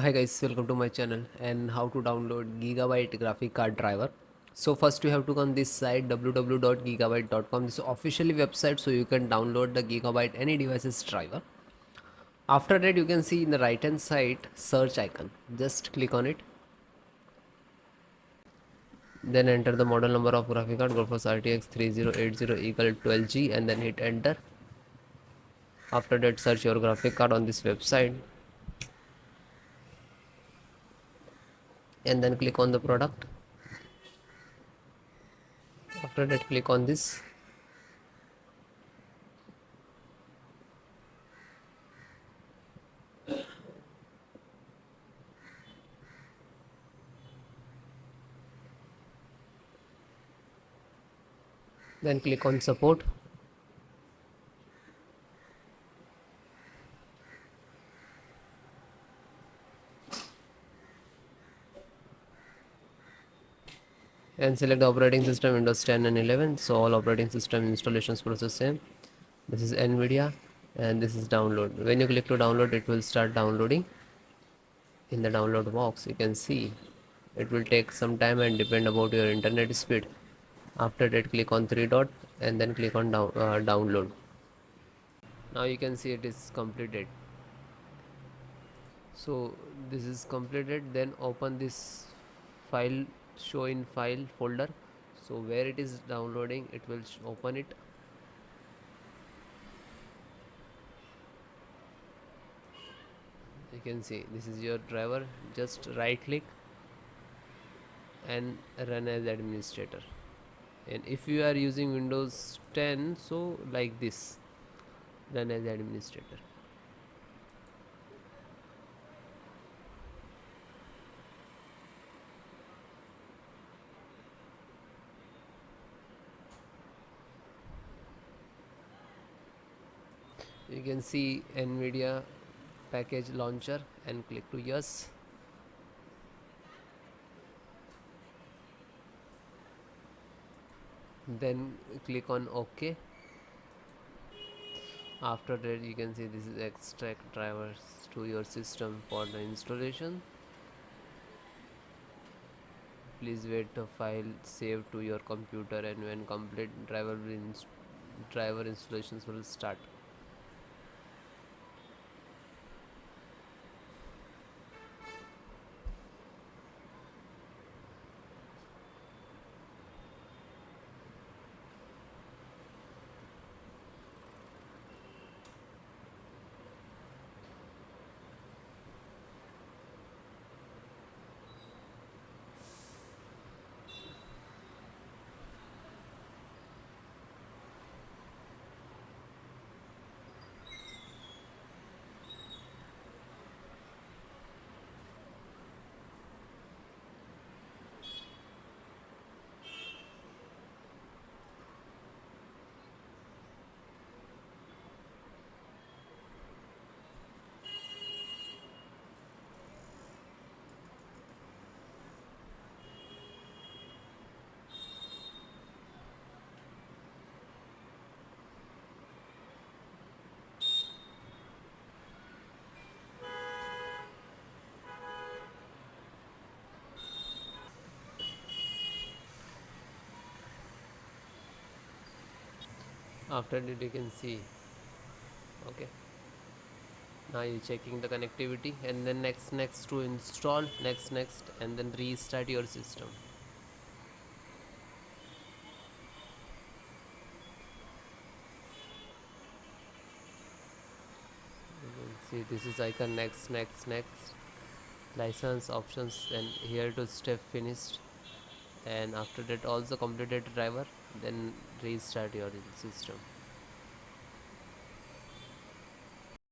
Hi guys, welcome to my channel and how to download Gigabyte graphic card driver. So first you have to go on this site www.gigabyte.com. This is officially website, so you can download the Gigabyte any devices driver. After that you can see in the right hand side search icon. Just click on it. Then enter the model number of graphic card GeForce RTX 3080 equal 12G and then hit enter. After that search your graphic card on this website and then click on the product. After that click on this. Then click on support. And select the operating system Windows 10 and 11. So all operating system installations process same. This is Nvidia and this is download. When you click to download, it will start downloading. In the download box you can see it will take some time and depend about your internet speed. After that click on three dot and then click on download. Now you can see it is completed. So this is completed. Then open this file, show in file folder. So where it is downloading, it will open it. You can see this is your driver. Just right click and run as administrator. And if you are using Windows 10, so like this, run as administrator. You can see Nvidia package launcher and click to yes. Then click on OK. After that you can see this is extract drivers to your system for the installation. Please wait the file save to your computer, and when complete driver installations will start. After that you can see, okay, now you're checking the connectivity, and then next to install, next and then restart your system. You can see this is icon next license options, then here to step finished, and after that also completed driver, then restart your system.